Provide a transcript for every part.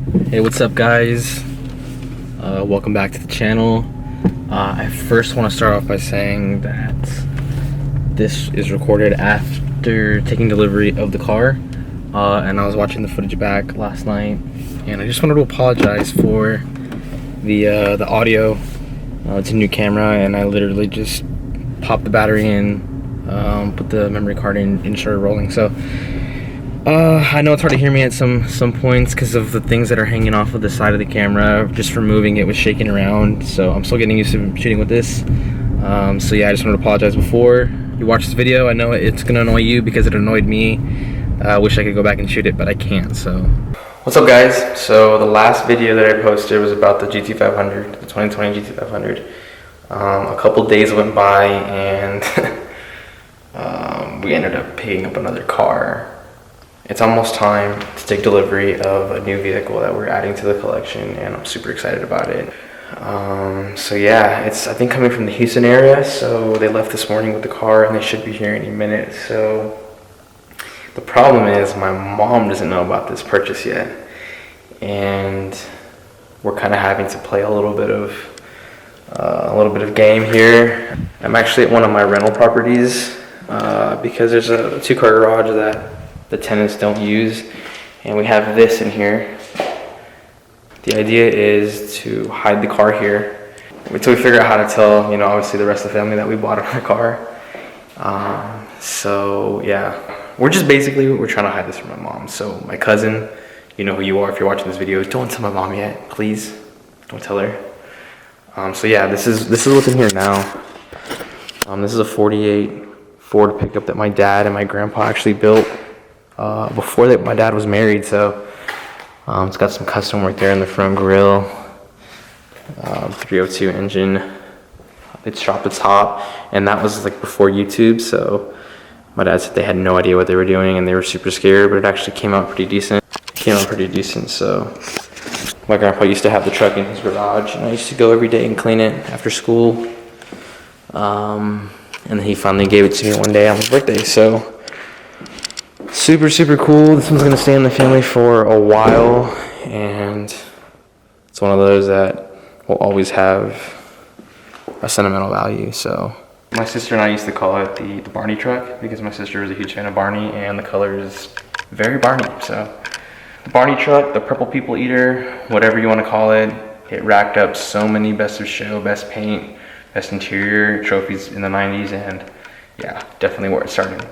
Hey, what's up, guys? Welcome back to the channel. I first want to start off by saying that this is recorded after taking delivery of the car, and I was watching the footage back last night, and I just wanted to apologize for the audio. It's a new camera, and I literally just popped the battery in, put the memory card in, and started rolling. So I know it's hard to hear me at some points because of the things that are hanging off of the side of the camera. Just from moving it was shaking around, so I'm still getting used to shooting with this. So yeah, I just wanted to apologize before you watch this video. I know it's gonna annoy you because it annoyed me. I wish I could go back and shoot it, but I can't. So what's up, guys? So the last video that I posted was about the GT500, the 2020 GT500. A couple days went by and we ended up picking up another car. It's almost time to take delivery of a new vehicle that we're adding to the collection, and I'm super excited about it. So yeah, it's I think coming from the Houston area, so they left this morning with the car and they should be here any minute. So the problem is my mom doesn't know about this purchase yet, and we're kind of having to play a little bit of game here. I'm actually at one of my rental properties because there's a two-car garage that the tenants don't use, and we have this in here. The idea is to hide the car here until we figure out how to tell, obviously the rest of the family that we bought our car. So yeah, we're trying to hide this from my mom. So my cousin, you know who you are if you're watching this video, don't tell my mom yet, please. Don't tell her. So yeah, this is what's in here now. This is a 48 Ford pickup that my dad and my grandpa actually built before that my dad was married. So it's got some custom work there in the front grille, 302 engine. It's dropped the top, and that was like before YouTube, so my dad said they had no idea what they were doing and they were super scared, but it actually came out pretty decent. So my grandpa used to have the truck in his garage, and I used to go every day and clean it after school. And then he finally gave it to me one day on his birthday. So super cool. This one's gonna stay in the family for a while, and it's one of those that will always have a sentimental value. So my sister and I used to call it the Barney truck because my sister was a huge fan of Barney, and the color is very Barney. So the Barney truck, the purple people eater, whatever you want to call it, it racked up so many best of show, best paint, best interior trophies in the 90s, and yeah, definitely where it started.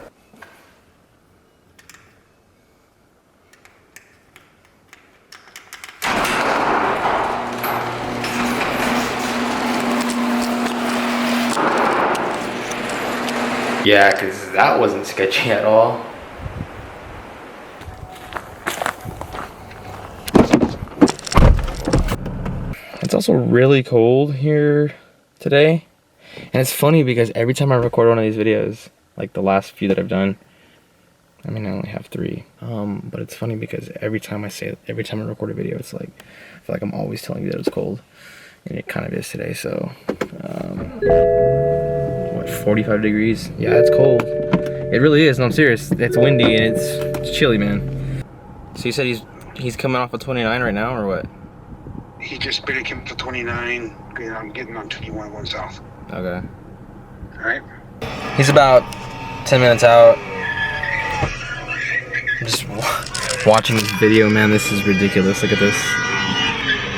Yeah, because that wasn't sketchy at all. It's also really cold here today. And it's funny because every time I record one of these videos, like the last few that I've done, I mean, I only have 3. But it's funny because every time I record a video, it's like, I feel like I'm always telling you that it's cold. And it kind of is today, so. 45 degrees? Yeah, it's cold. It really is, no, I'm serious. It's windy and it's chilly, man. So you said he's coming off of 29 right now, or what? He just barely came to 29. I'm getting on 21 going south. Okay. Alright. He's about 10 minutes out. I'm just watching this video, man. This is ridiculous. Look at this.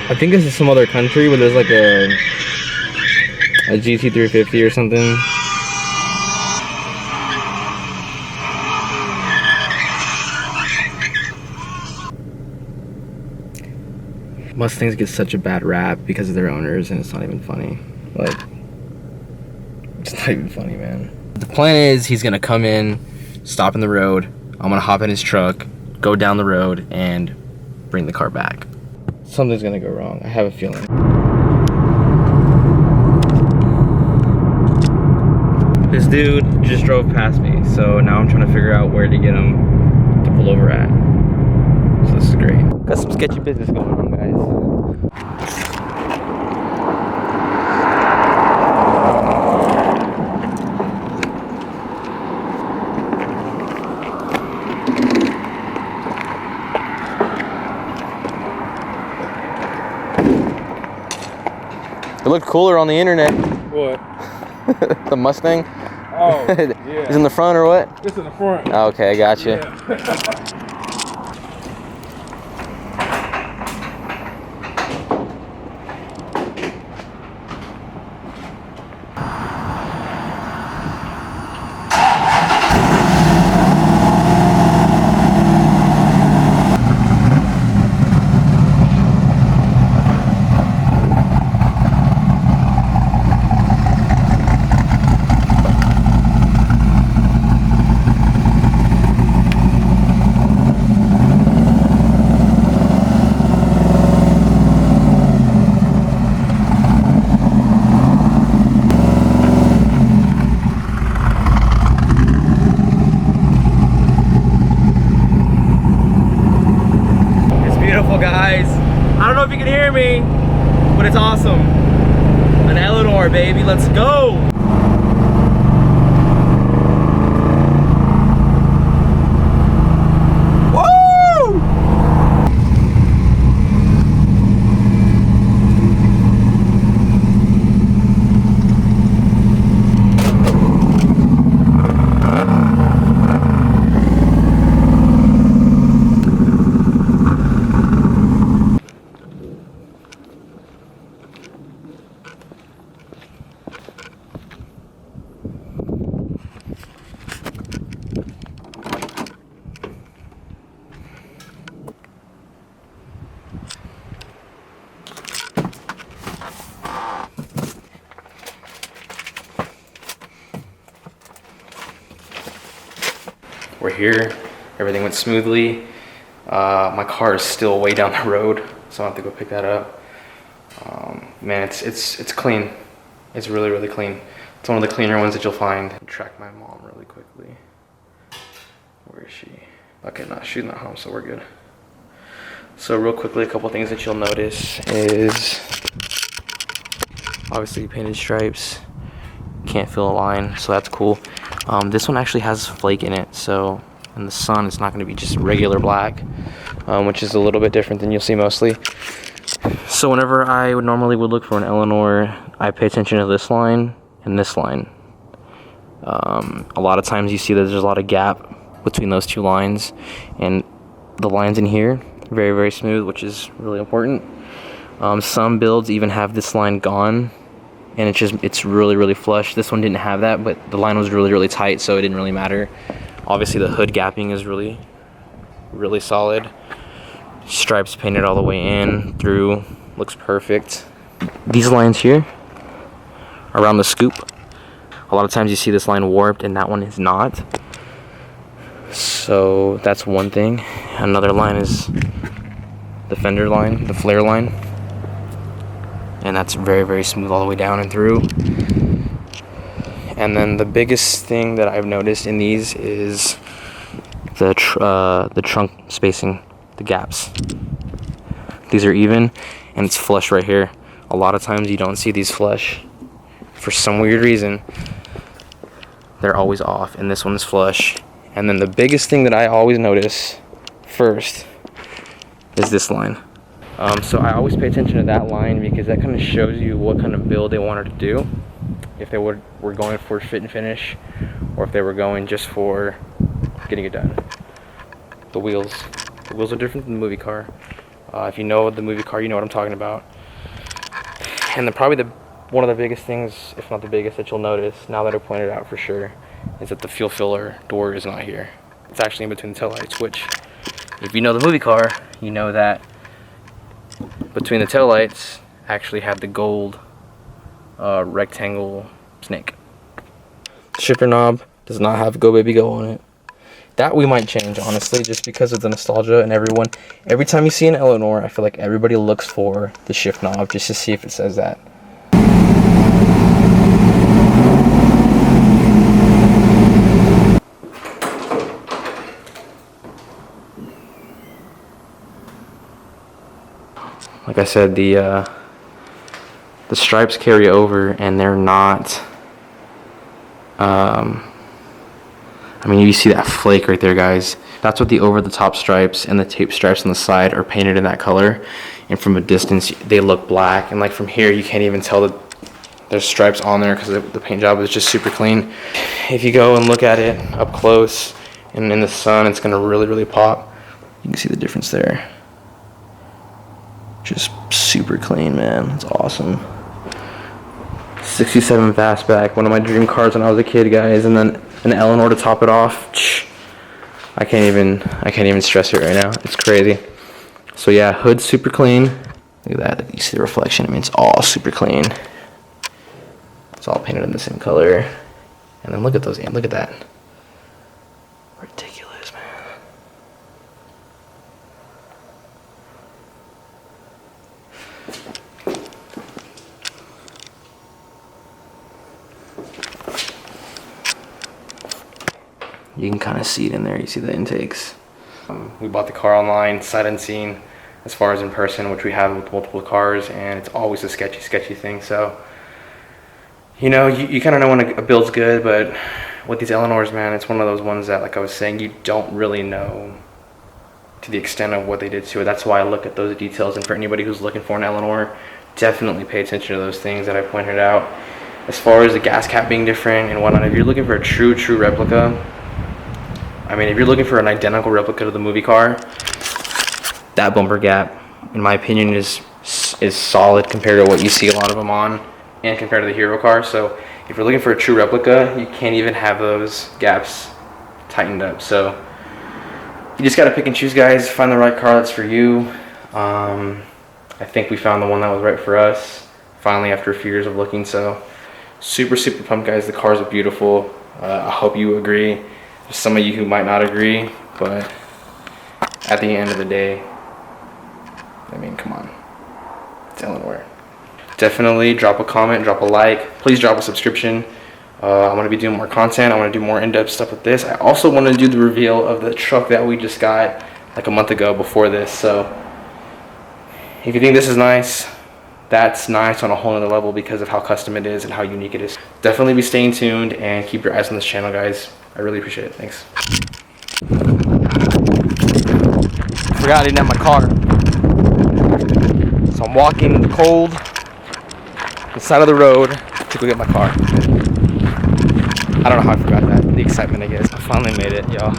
I think this is some other country where there's like a GT350 or something. Mustangs get such a bad rap because of their owners, and it's not even funny. Like, it's not even funny, man. The plan is he's gonna come in, stop in the road. I'm gonna hop in his truck, go down the road, and bring the car back. Something's gonna go wrong. I have a feeling. This dude just drove past me, so now I'm trying to figure out where to get him to pull over at. So this is great. Got some sketchy business going on, guys. It looked cooler on the internet. What? The Mustang. Oh, yeah. Is in the front or what? It's in the front. Okay, I got you. Yeah. Guys, I don't know if you can hear me, but it's awesome. An Eleanor, baby, let's go. Woo! We're here. Everything went smoothly. My car is still way down the road, so I have to go pick that up. Man, it's clean. It's really, really clean. It's one of the cleaner ones that you'll find. Track my mom really quickly. Where is she? Okay, no, she's not home, so we're good. So real quickly, a couple things that you'll notice is obviously painted stripes. Can't feel a line, so that's cool. This one actually has flake in it, so in the sun it's not going to be just regular black, which is a little bit different than you'll see mostly. So whenever I would look for an Eleanor, I pay attention to this line and this line. A lot of times you see that there's a lot of gap between those two lines, and the lines in here very, very smooth, which is really important. Some builds even have this line gone, and it's really, really flush. This one didn't have that, but the line was really, really tight, so it didn't really matter. Obviously the hood gapping is really, really solid. Stripes painted all the way in through, looks perfect. These lines here around the scoop, a lot of times you see this line warped and that one is not, so that's one thing. Another line is the fender line, the flare line, and that's very, very smooth all the way down and through. And then the biggest thing that I've noticed in these is the trunk spacing, the gaps. These are even, and it's flush right here. A lot of times you don't see these flush. For some weird reason, they're always off, and this one's flush. And then the biggest thing that I always notice first is this line. So I always pay attention to that line because that kind of shows you what kind of build they wanted to do. If they were going for fit and finish, or if they were going just for getting it done. The wheels are different than the movie car. If you know the movie car, you know what I'm talking about. And then probably one of the biggest things, if not the biggest, that you'll notice, now that I pointed out for sure, is that the fuel filler door is not here. It's actually in between the taillights, which, if you know the movie car, you know that between the taillights actually have the gold rectangle snake. The shifter knob does not have Go Baby Go on it. That we might change, honestly, just because of the nostalgia, and every time you see an Eleanor, I feel like everybody looks for the shift knob just to see if it says that. Like I said, the stripes carry over, and they're not, I mean, you see that flake right there, guys. That's what the over-the-top stripes and the tape stripes on the side are painted in that color. and from a distance they look black, and like from here you can't even tell that there's stripes on there because the paint job is just super clean. If you go and look at it up close and in the sun, it's gonna really pop. You can see the difference there. Just super clean, man. It's awesome. 67 fastback, one of my dream cars when I was a kid, guys, and then an Eleanor to top it off. I can't even stress it right now. It's crazy. So yeah, hood's super clean. Look at that. You see the reflection? I mean, it's all super clean. It's all painted in the same color. And then look at those, look at that. Ridiculous, man. You can kind of see it in there. You see the intakes. We bought the car online, sight unseen, as far as in person, which we have with multiple cars, and it's always a sketchy thing. So, you know, you kind of know when a build's good, but with these Eleanors, man, it's one of those ones that, like I was saying, you don't really know to the extent of what they did to it. That's why I look at those details, and for anybody who's looking for an Eleanor, definitely pay attention to those things that I pointed out. As far as the gas cap being different and whatnot, if you're looking for a true replica, I mean, if you're looking for an identical replica to the movie car, that bumper gap, in my opinion, is solid compared to what you see a lot of them on, and compared to the Hero car. So if you're looking for a true replica, you can't even have those gaps tightened up. So you just gotta pick and choose, guys. Find the right car that's for you. I think we found the one that was right for us, finally, after a few years of looking. So super pumped, guys. The cars are beautiful. I hope you agree. There's some of you who might not agree, but at the end of the day, I mean, come on, it's Eleanor. Definitely drop a comment, drop a like, please drop a subscription. I'm going to be doing more content. I want to do more in-depth stuff with this. I also want to do the reveal of the truck that we just got like a month ago before this. So if you think this is nice, that's nice on a whole other level because of how custom it is and how unique it is. Definitely be staying tuned and keep your eyes on this channel, guys. I really appreciate it. Thanks. Forgot I didn't have my car. So I'm walking in the cold, the side of the road, to go get my car. I don't know how I forgot that. The excitement, I guess. I finally made it, y'all.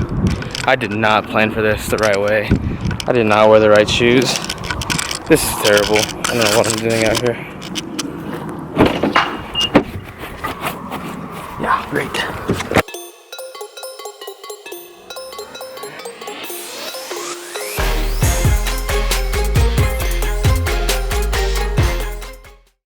I did not plan for this the right way. I did not wear the right shoes. This is terrible. I don't know what I'm doing out here.